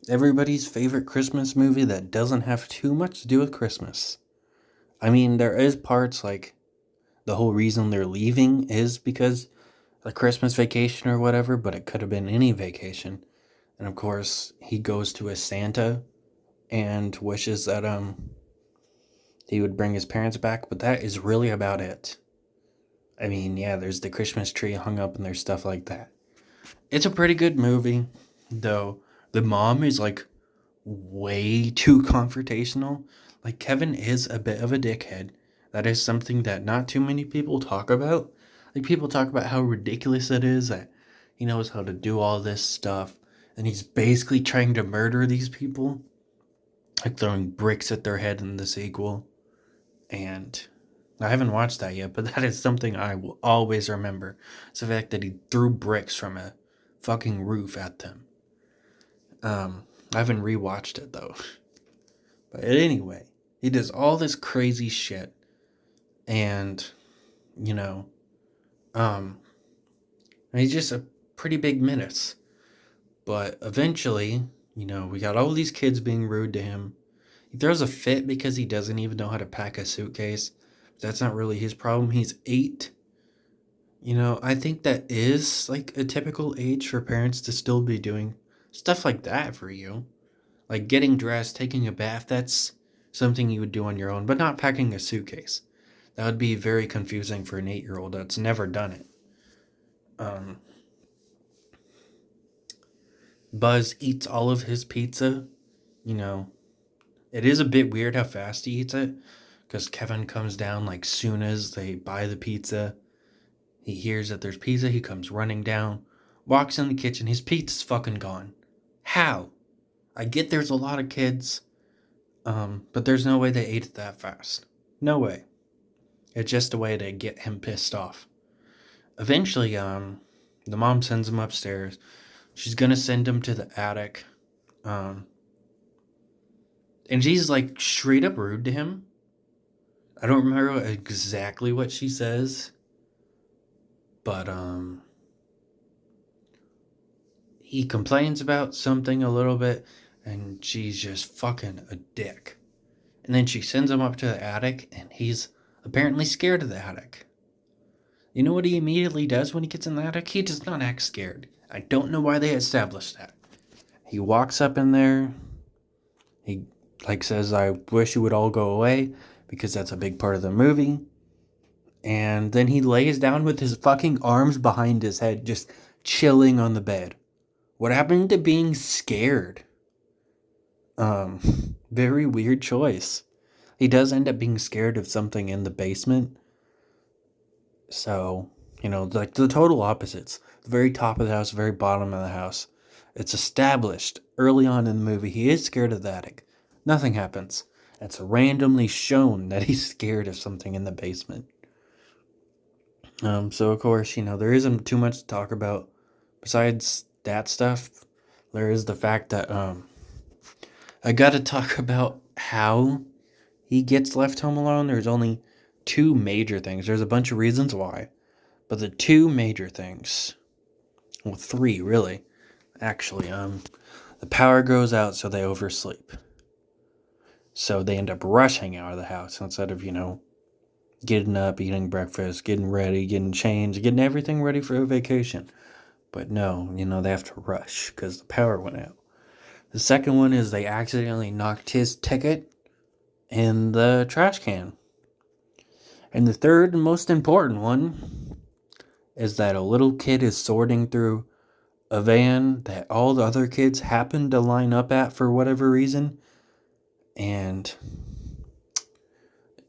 everybody's favorite Christmas movie that doesn't have too much to do with Christmas. I mean, there is parts like the whole reason they're leaving is because a Christmas vacation or whatever, but it could have been any vacation. And of course, he goes to his Santa and wishes that he would bring his parents back, but that is really about it. I mean, yeah, there's the Christmas tree hung up and there's stuff like that. It's a pretty good movie, though the mom is like way too confrontational. Like Kevin is a bit of a dickhead. That is something that not too many people talk about. Like people talk about how ridiculous it is that he knows how to do all this stuff and he's basically trying to murder these people, like throwing bricks at their head in the sequel. And I haven't watched that yet, but that is something I will always remember. It's the fact that he threw bricks from a fucking roof at them. I haven't rewatched it though. But anyway, he does all this crazy shit, and you know, um, he's just a pretty big menace. But eventually, we got all these kids being rude to him. He throws a fit because he doesn't even know how to pack a suitcase. That's not really his problem. He's 8. I think that is like a typical age for parents to still be doing stuff like that for you. Like getting dressed, taking a bath, that's something you would do on your own, but not packing a suitcase. That would be very confusing for an 8-year-old that's never done it. Um, Buzz eats all of his pizza. You know, it is a bit weird how fast he eats it because Kevin comes down like soon as they buy the pizza. He hears that there's pizza. He comes running down, walks in the kitchen. His pizza's fucking gone. How? I get there's a lot of kids, but there's no way they ate it that fast. No way. It's just a way to get him pissed off. Eventually, the mom sends him upstairs. She's gonna send him to the attic. Um, and she's like straight up rude to him. I don't remember exactly what she says, but he complains about something a little bit, and she's just fucking a dick. And then she sends him up to the attic, and he's apparently scared of the attic. You know what he immediately does when he gets in the attic? He does not act scared. I don't know why they established that. He walks up in there. He like says, "I wish you would all go away," because that's a big part of the movie. And then he lays down with his fucking arms behind his head, just chilling on the bed. What happened to being scared? Very weird choice. He does end up being scared of something in the basement. So, like the total opposites. The very top of the house, the very bottom of the house. It's established early on in the movie he is scared of the attic. Nothing happens. It's randomly shown that he's scared of something in the basement. So of course, there isn't too much to talk about besides that stuff. There is the fact that I gotta talk about how he gets left home alone. There's only two major things. There's a bunch of reasons why, but the two major things, well, three really, actually. The power goes out, so they oversleep. So they end up rushing out of the house instead of getting up, eating breakfast, getting ready, getting changed, getting everything ready for a vacation. But no, they have to rush because the power went out. The second one is they accidentally knocked his ticket in the trash can. And the third and most important one is that a little kid is sorting through a van that all the other kids happen to line up at for whatever reason. And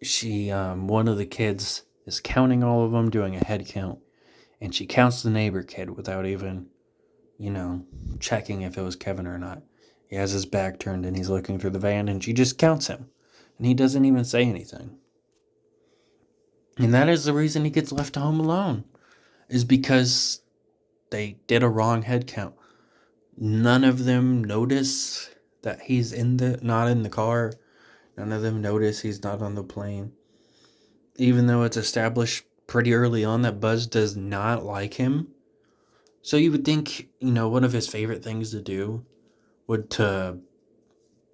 one of the kids is counting all of them, doing a head count. And she counts the neighbor kid without even, checking if it was Kevin or not. He has his back turned and he's looking through the van and she just counts him. And he doesn't even say anything. And that is the reason he gets left home alone. Is because they did a wrong head count. None of them notice that he's not in the car. None of them notice he's not on the plane. Even though it's established pretty early on that Buzz does not like him. So you would think, one of his favorite things to do would to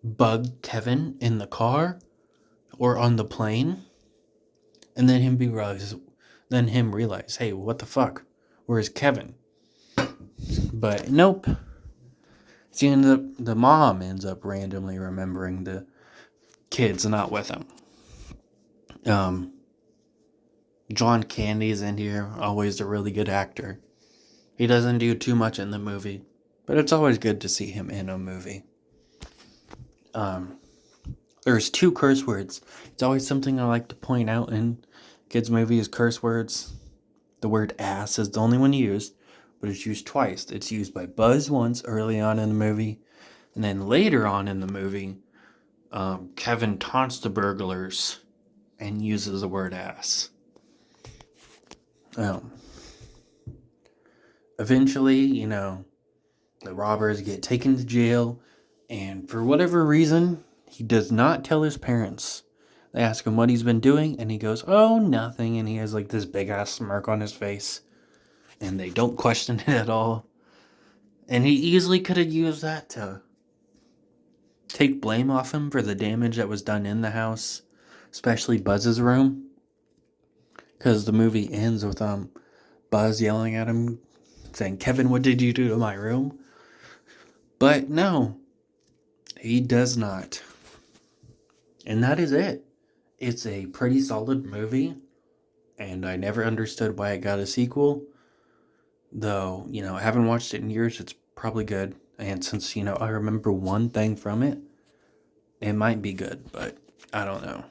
bug Kevin in the car or on the plane, and then him realize, hey, what the fuck? Where's Kevin? But nope. The mom ends up randomly remembering the kid's not with him. John Candy's in here, always a really good actor. He doesn't do too much in the movie, but it's always good to see him in a movie. There's 2 curse words. It's always something I like to point out in kids' movies, curse words. The word ass is the only one used, but it's used twice. It's used by Buzz once early on in the movie, and then later on in the movie, Kevin taunts the burglars and uses the word ass. Eventually, the robbers get taken to jail, and for whatever reason, he does not tell his parents. They ask him what he's been doing, and he goes, oh, nothing, and he has like this big-ass smirk on his face, and they don't question it at all. And he easily could have used that to take blame off him for the damage that was done in the house, especially Buzz's room, because the movie ends with Buzz yelling at him, saying, Kevin, what did you do to my room? But no, he does not. And that is it. It's a pretty solid movie, and I never understood why it got a sequel. Though, I haven't watched it in years, it's probably good. And since, I remember one thing from it, it might be good, but I don't know.